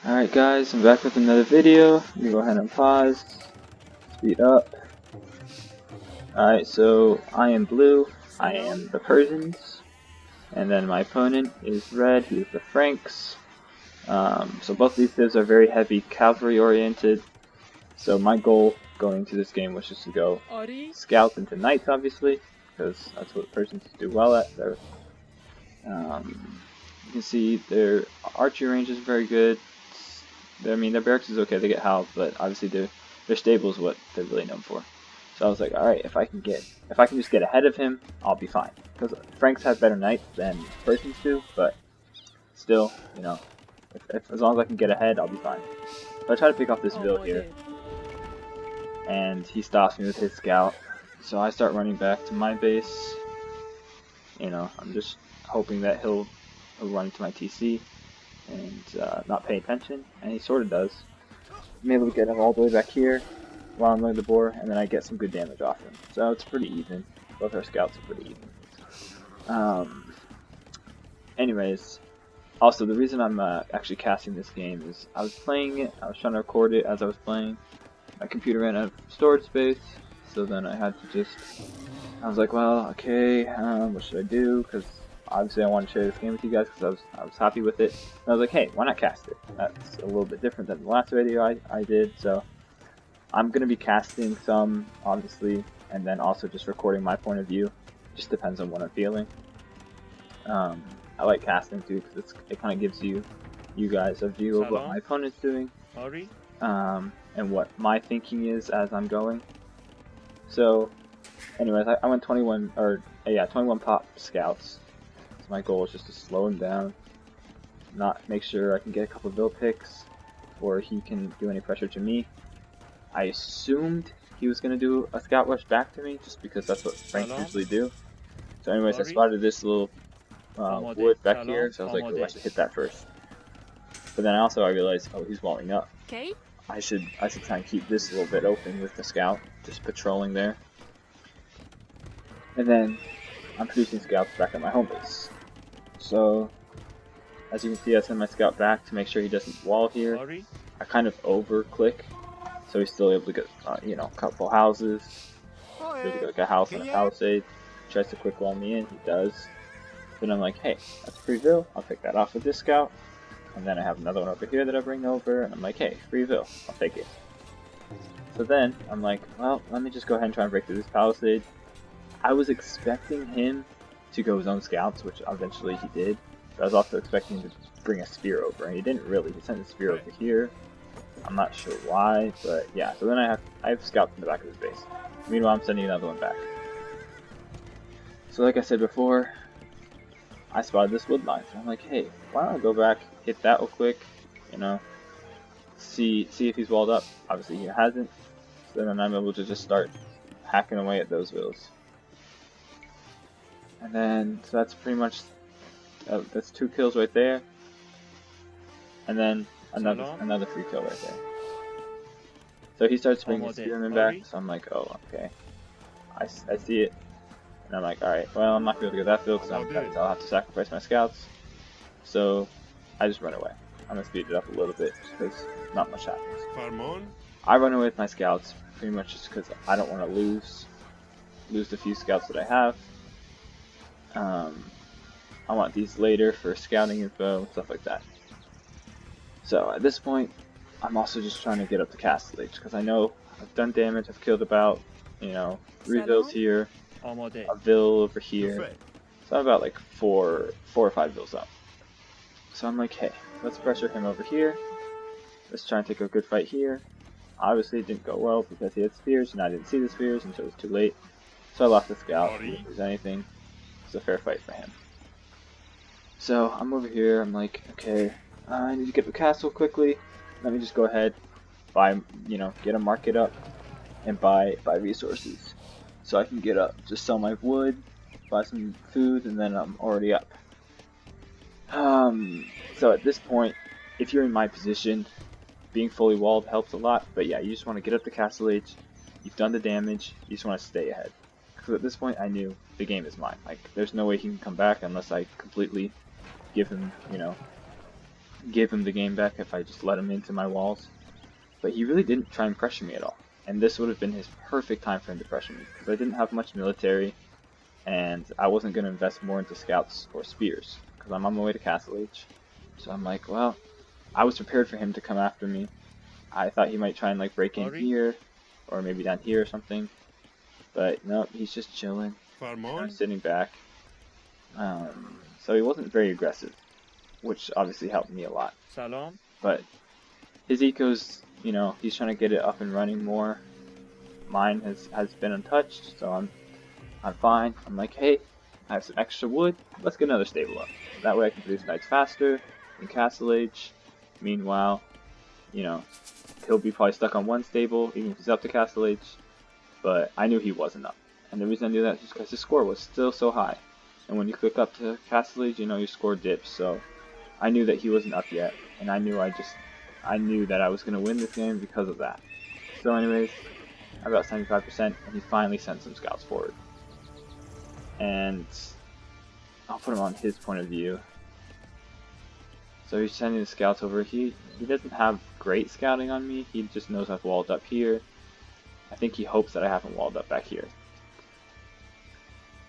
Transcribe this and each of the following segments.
Alright guys, I'm back with another video. Let me go ahead and pause, speed up. Alright, so I am blue, I am the Persians, and then my opponent is red, he is the Franks. So both of these divs are very heavy cavalry oriented, so my goal going into this game was just to go scouts into knights, obviously, because that's what Persians do well at. You can see their archery range is very good. I mean, their barracks is okay, they get howled, but obviously their stable is what they're really known for. So I was like, alright, if I can just get ahead of him, I'll be fine. Because Franks have better knights than Persians do, but still, you know, as long as I can get ahead, I'll be fine. So I try to pick off this Vil here, and he stops me with his scout. So I start running back to my base. You know, I'm just hoping that he'll run into my TC and not pay attention, and he sort of does. I'm able to get him all the way back here while I'm loading the boar, and then I get some good damage off him. So it's pretty even. Both our scouts are pretty even. Anyways, also the reason I'm actually casting this game is I was playing it, I was trying to record it as I was playing. My computer ran out of storage space, so then I had to I was like, well, okay, what should I do? Because obviously I want to share this game with you guys because I was happy with it. And I was like, hey, why not cast it? That's a little bit different than the last video I did, so I'm going to be casting some, obviously, and then also just recording my point of view. Just depends on what I'm feeling. I like casting too because it kind of gives you guys a view of what my opponent's doing, and what my thinking is as I'm going. So, anyways, I went 21 pop scouts. So my goal is just to slow him down, not make sure I can get a couple of Vil picks, or he can do any pressure to me. I assumed he was going to do a scout rush back to me, just because that's what Franks usually do. So anyways, I spotted this little wood back here, so I was like, oh, I should hit that first. But then I realized, oh, he's walling up. Okay. I should try and keep this a little bit open with the scout, just patrolling there. And then I'm producing scouts back at my home base. So, as you can see, I send my scout back to make sure he doesn't wall here. I kind of over-click, so he's still able to get, you know, a couple houses. He'll get like a house and a palisade. Tries to quick wall me in, he does. Then I'm like, hey, that's free Vil, I'll take that off with this scout. And then I have another one over here that I bring over, and I'm like, hey, free Vil, I'll take it. So then, I'm like, well, let me just go ahead and try and break through this palisade. I was expecting him to go his own scouts, which eventually he did. But I was also expecting him to bring a spear over, and he didn't really. He sent a spear over here. I'm not sure why, but yeah. So then I have scouts in the back of his base. Meanwhile, I'm sending another one back. So like I said before, I spotted this wood line. So I'm like, hey, why don't I go back, hit that real quick, you know, see if he's walled up. Obviously he hasn't. So then I'm able to just start hacking away at those Vils. And then, so that's pretty much, that's 2 kills right there. And then another free kill right there. So he starts bringing his spearmen back, so I'm like, oh, okay. I see it. And I'm like, alright, well, I'm not going to go that field because I'll have to sacrifice my scouts. So, I just run away. I'm going to speed it up a little bit because not much happens. I run away with my scouts pretty much just because I don't want to lose the few scouts that I have. I want these later for scouting info and stuff like that. So at this point, I'm also just trying to get up the castle age because I know I've done damage. I've killed about, you know, 3 Vils here, a Vil over here. So I'm about like 4 or 5 Vils up. So I'm like, hey, let's pressure him over here. Let's try and take a good fight here. Obviously it didn't go well because he had spears and I didn't see the spears until it was too late. So I lost the scout. If there's anything, it's a fair fight for him. So I'm over here, I'm like, okay, I need to get the castle quickly. Let me just go ahead, buy, you know, get a market up and buy resources. So I can get up, just sell my wood, buy some food, and then I'm already up. So at this point, if you're in my position, being fully walled helps a lot, but yeah, you just want to get up the castle age, you've done the damage, you just want to stay ahead. Because at this point I knew the game is mine. Like, there's no way he can come back unless I completely give him, you know, give him the game back if I just let him into my walls. But he really didn't try and pressure me at all. And this would have been his perfect time for him to pressure me, because I didn't have much military, and I wasn't going to invest more into scouts or spears, because I'm on my way to Castle Age. So I'm like, well, I was prepared for him to come after me. I thought he might try and like break in here, or maybe down here or something. But no, he's just chilling, sitting back. So he wasn't very aggressive, which obviously helped me a lot. Salam. But his eco's, you know, he's trying to get it up and running more. Mine has been untouched, so I'm fine. I'm like, hey, I have some extra wood. Let's get another stable up. That way I can produce knights faster in Castle Age. Meanwhile, you know, he'll be probably stuck on one stable, even if he's up to Castle Age. But I knew he wasn't up. And the reason I knew that is just because his score was still so high. And when you click up to Castle Age, you know, your score dips. So I knew that he wasn't up yet. And I knew that I was going to win this game because of that. So anyways, I got 75%, and he finally sent some scouts forward. And I'll put him on his point of view. So he's sending the scouts over. He doesn't have great scouting on me. He just knows I've walled up here. I think he hopes that I haven't walled up back here.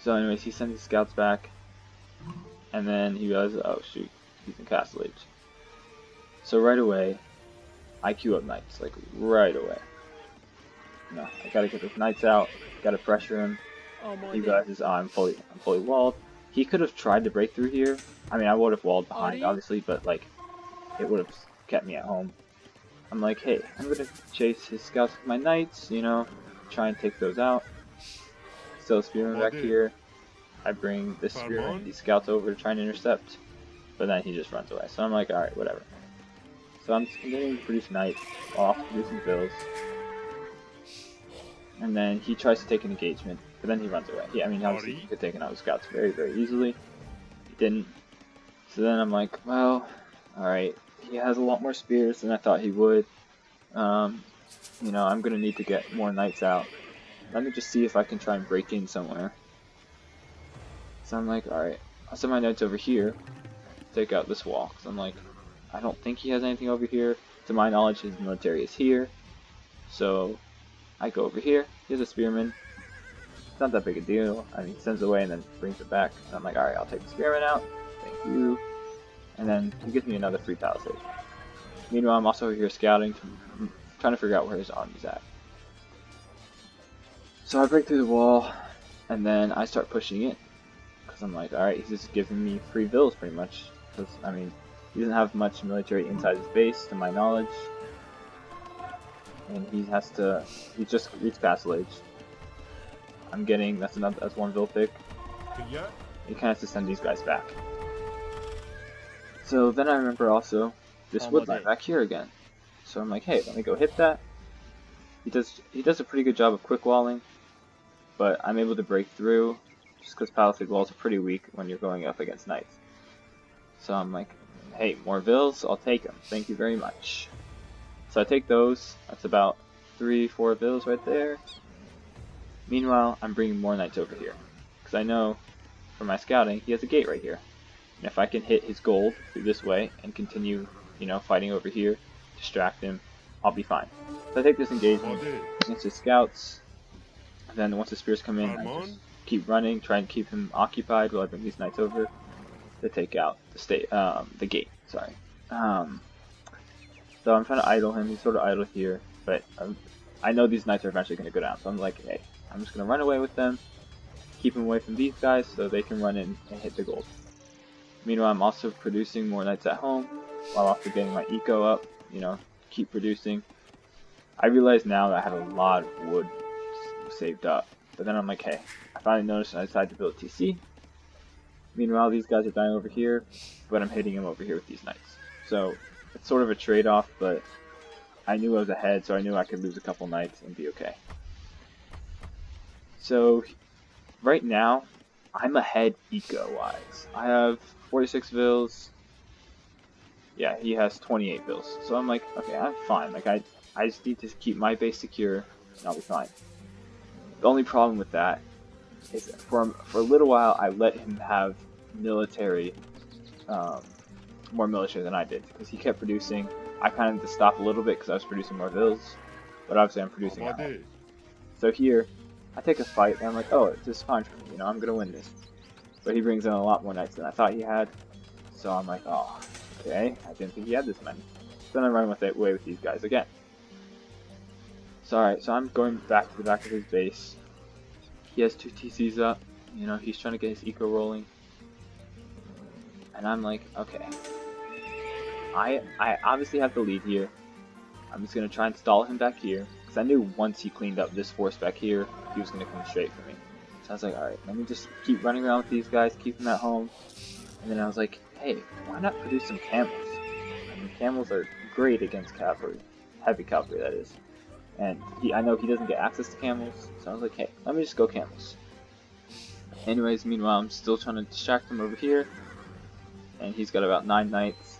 So anyways, he sends his scouts back. And then he realizes, oh shoot, he's in Castle Age. So right away, I queue up knights, like right away. No, I gotta get those knights out, gotta pressure him. He realizes, oh, I'm fully walled. He could have tried to break through here. I mean, I would have walled behind, obviously, but like, it would have kept me at home. I'm like, hey, I'm gonna chase his scouts with my knights, you know, try and take those out. Still a spearman back here. I bring this spearman, these scouts over to try and intercept, but then he just runs away. So I'm like, alright, whatever. So I'm continuing to produce knights, off producing bills. And then he tries to take an engagement, but then he runs away. I mean, obviously he could take out his scouts very, very easily. He didn't. So then I'm like, well, alright. He has a lot more spears than I thought he would. You know, I'm gonna need to get more knights out. Let me just see if I can try and break in somewhere. So I'm like, alright, I'll send my knights over here, take out this wall. So I'm like, I don't think he has anything over here. To my knowledge, his military is here. So I go over here, he has a spearman. It's not that big a deal. I mean, he sends it away and then brings it back. And I'm like, alright, I'll take the spearman out. Thank you. And then he gives me another free palisade. Meanwhile, I'm also here scouting, trying to figure out where his army's at. So I break through the wall, and then I start pushing it. Because I'm like, alright, he's just giving me free bills pretty much. Because, I mean, he doesn't have much military inside his base, to my knowledge. And he just reached Castle Age. I'm getting, that's one bill pick. He kind of has to send these guys back. So then I remember also this woodline back here again. So I'm like, hey, let me go hit that. He does a pretty good job of quick walling, but I'm able to break through just because palisade walls are pretty weak when you're going up against knights. So I'm like, hey, more vills, I'll take them. Thank you very much. So I take those. That's about 3-4 vills right there. Meanwhile, I'm bringing more knights over here because I know from my scouting he has a gate right here. And if I can hit his gold through this way and continue, you know, fighting over here, distract him, I'll be fine. So I take this engagement against his scouts, and then once the spears come in, I just keep running, try and keep him occupied while I bring these knights over to take out the gate. Sorry. So I'm trying to idle him. He's sort of idle here, but I know these knights are eventually going to go down. So I'm like, hey, I'm just going to run away with them, keep him away from these guys so they can run in and hit the gold. Meanwhile, I'm also producing more knights at home, while also getting my eco up, you know, keep producing. I realize now that I have a lot of wood saved up, but then I'm like, hey, I finally noticed I decided to build TC. Meanwhile, these guys are dying over here, but I'm hitting them over here with these knights. So, it's sort of a trade-off, but I knew I was ahead, so I knew I could lose a couple knights and be okay. So, right now, I'm ahead eco-wise. I have 46 vills. Yeah, he has 28 vills. So I'm like, okay, I'm fine. Like, I just need to keep my base secure, and I'll be fine. The only problem with that is for a little while, I let him have military more military than I did because he kept producing. I kind of had to stop a little bit because I was producing more vills, but obviously I'm producing at home. So here, I take a fight and I'm like, oh, it's just fine for me, you know, I'm gonna win this. But he brings in a lot more knights than I thought he had, so I'm like, oh, okay, I didn't think he had this many. Then I run away with these guys again. So alright, so I'm going back to the back of his base. He has 2 TCs up, you know, he's trying to get his eco rolling. And I'm like, okay, I obviously have the lead here. I'm just going to try and stall him back here, because I knew once he cleaned up this force back here, he was going to come straight for me. So I was like, alright, let me just keep running around with these guys, keep them at home. And then I was like, hey, why not produce some camels? I mean, camels are great against cavalry. Heavy cavalry, that is. And I know he doesn't get access to camels, so I was like, hey, let me just go camels. Anyways, meanwhile, I'm still trying to distract him over here. And he's got about 9 knights.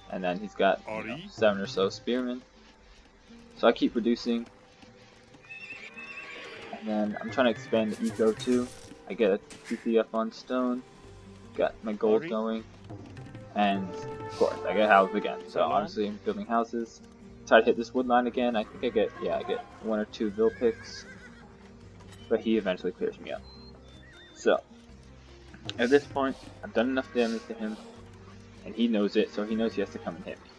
And then he's got 7 or so spearmen. So I keep reducing. And then I'm trying to expand the eco too. I get a TC up on stone. Got my gold going. And of course, I get houses again. So honestly, I'm building houses. Try to hit this wood line again. I think I get 1 or 2 Vil picks. But he eventually clears me up. So, at this point, I've done enough damage to him. And he knows it, so he knows he has to come and hit me.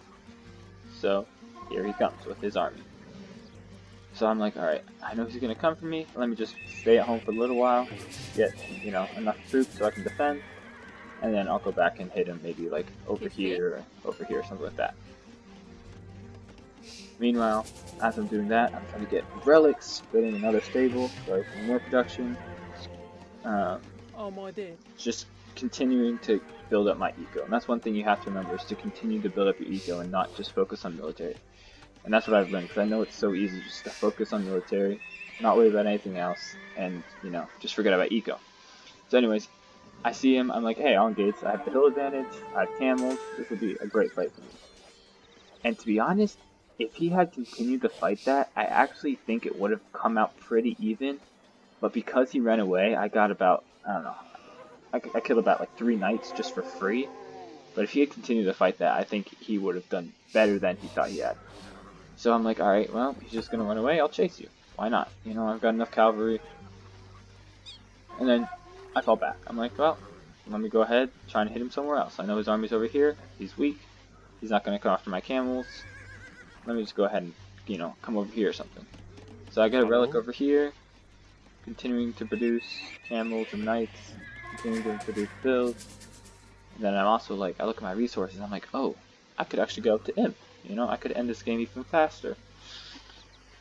So, here he comes with his army. So I'm like, alright, I know he's going to come for me. Let me just stay at home for a little while. Get, you know, enough troops so I can defend. And then I'll go back and hit him maybe like over here, something like that. Meanwhile, as I'm doing that, I'm trying to get relics, building another stable, so for more production. Oh my dear. Just continuing to build up my eco. And that's one thing you have to remember, is to continue to build up your eco and not just focus on military. And that's what I've learned, because I know it's so easy just to focus on military, not worry about anything else, and, you know, just forget about eco. So anyways, I see him, I'm like, hey, I'll engage. I have the hill advantage, I have camels, this will be a great fight for me. And to be honest, if he had continued to fight that, I actually think it would have come out pretty even. But because he ran away, I got about, I don't know, I killed about like 3 knights just for free. But if he had continued to fight that, I think he would have done better than he thought he had. So I'm like, alright, well, he's just going to run away, I'll chase you. Why not? You know, I've got enough cavalry. And then I fall back. I'm like, well, let me go ahead, try and hit him somewhere else. I know his army's over here, he's weak, he's not going to come after my camels. Let me just go ahead and, you know, come over here or something. So I get a relic over here, continuing to produce camels and knights, continuing to produce builds. And then I'm also like, I look at my resources and I'm like, oh, I could actually go up to Imp. You know, I could end this game even faster.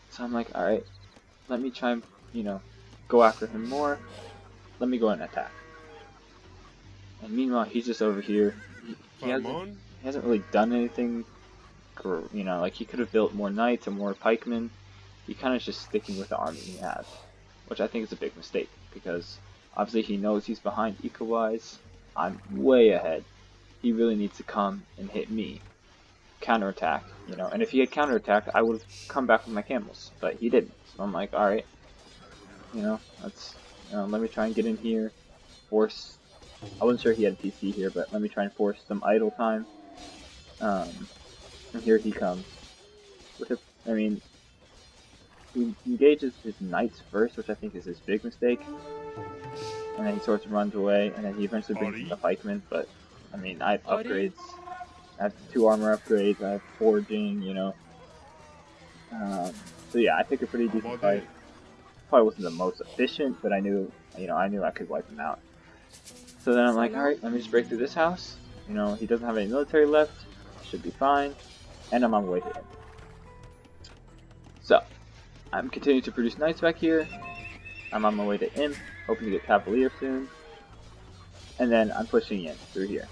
So I'm like, alright, let me try and, you know, go after him more. Let me go and attack. And meanwhile, he's just over here. He hasn't really done anything. You know, like he could have built more knights and more pikemen. He kind of just sticking with the army he has, which I think is a big mistake, because obviously he knows he's behind eco-wise. I'm way ahead. He really needs to come and hit me. Counterattack, you know, and if he had counterattacked, I would have come back with my camels, but he didn't. So I'm like, alright, you know, let's, let me try and get in here, force, I wasn't sure he had a TC here, but let me try and force some idle time. And here he comes. I mean, he engages his knights first, which I think is his big mistake, and then he sort of runs away, and then he eventually brings in the pikemen, but, I mean, I have upgrades. I have 2 armor upgrades, I have forging, you know. So yeah, I picked a pretty decent fight. Probably wasn't the most efficient, but I knew I could wipe him out. So then I'm like, alright, let me just break through this house. You know, he doesn't have any military left. Should be fine. And I'm on my way to him. So, I'm continuing to produce knights back here. I'm on my way to Imp, hoping to get Cavalier soon. And then I'm pushing in through here.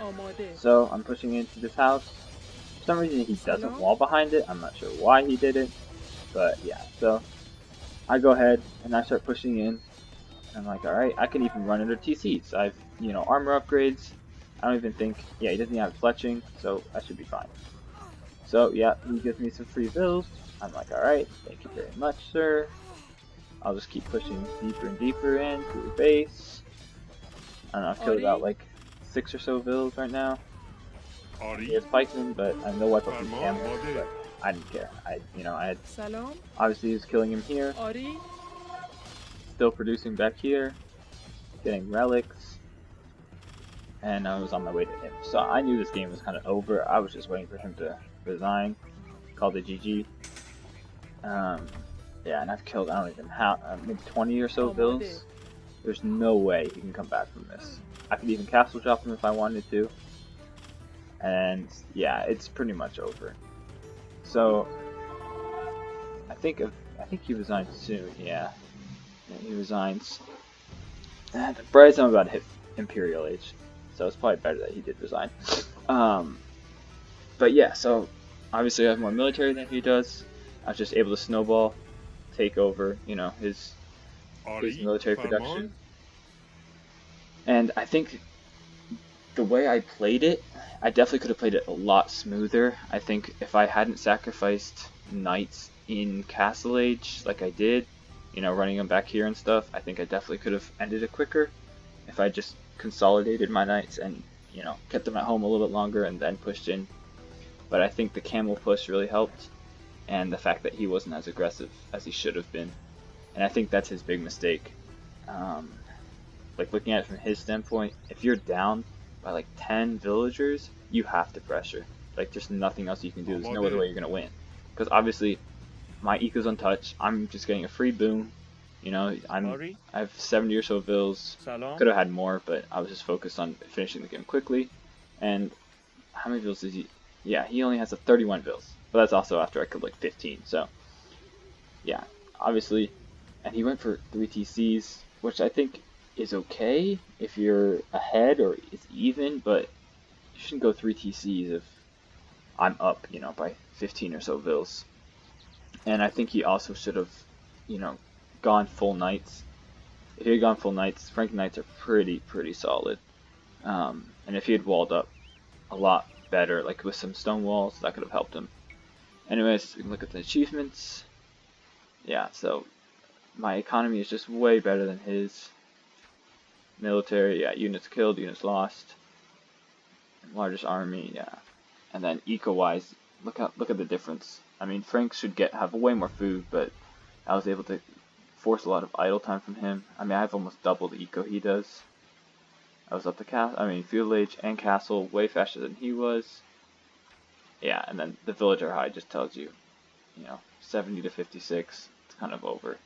Oh my dear. So I'm pushing into this house. For some reason he doesn't wall behind it. I'm not sure why he did it. But yeah, so I go ahead and I start pushing in. And I'm like, alright, I can even run under TCs. I've, you know, armor upgrades. I don't even think, yeah, he doesn't have fletching, so I should be fine. So yeah, he gives me some free bills. I'm like, alright, thank you very much, sir. I'll just keep pushing deeper and deeper in to the base. I don't know, I've killed about like 6 or so vills right now. He has pikemen, but no weapon from camels. But I didn't care. I had سلام obviously he was killing him here, آری still producing back here, getting relics, and I was on my way to him. So I knew this game was kind of over. I was just waiting for him to resign, called it GG. Yeah, and I've killed, I don't even have, maybe 20 or so آماده vills. There's no way he can come back from this. I could even castle drop him if I wanted to. And yeah, it's pretty much over. So I think he resigns soon. Yeah, he resigns. And Bryce, I'm about to hit Imperial Age, so it's probably better that he did resign. But yeah, so obviously I have more military than he does. I was just able to snowball, take over, his military production. And I think the way I played it, I definitely could have played it a lot smoother. I think if I hadn't sacrificed knights in Castle Age like I did, running them back here and stuff, I think I definitely could have ended it quicker if I just consolidated my knights and, kept them at home a little bit longer and then pushed in. But I think the camel push really helped, and the fact that he wasn't as aggressive as he should have been. And I think that's his big mistake. Like looking at it from his standpoint, if you're down by like 10 villagers, you have to pressure. Like there's nothing else you can do. There's no other way you're gonna win. Because obviously my eco's untouched. I'm just getting a free boom. I have 70 or so vills. Could have had more, but I was just focused on finishing the game quickly. And how many vills does he? Yeah, he only has a 31 vills. But that's also after I killed like 15. So yeah, obviously, and he went for 3 TCs, which I think is okay if you're ahead or it's even, but you shouldn't go 3 TCs if I'm up, by 15 or so vills. And I think he also should have, gone full knights. If he had gone full knights, Frank knights are pretty solid. And if he had walled up a lot better, like with some stone walls, that could have helped him. Anyways, we can look at the achievements. Yeah, so my economy is just way better than his. Military, yeah, units killed, units lost. Largest army, yeah. And then eco-wise, look at the difference. I mean, Frank should have way more food, but I was able to force a lot of idle time from him. I mean, I have almost double the eco he does. I was up to field age and castle way faster than he was. Yeah, and then the villager high just tells you, 70 to 56. It's kind of over.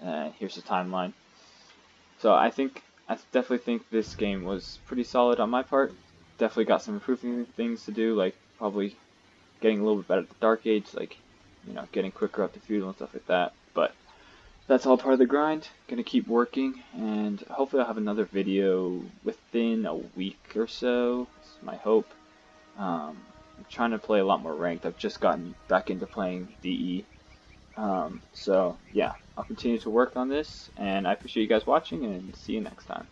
And here's the timeline. So I definitely think this game was pretty solid on my part. Definitely got some improving things to do, like probably getting a little bit better at the Dark Age, like, getting quicker up to feudal and stuff like that. But that's all part of the grind. Gonna keep working, and hopefully I'll have another video within a week or so. That's my hope. I'm trying to play a lot more ranked. I've just gotten back into playing DE. So yeah, I'll continue to work on this, and I appreciate you guys watching, and see you next time.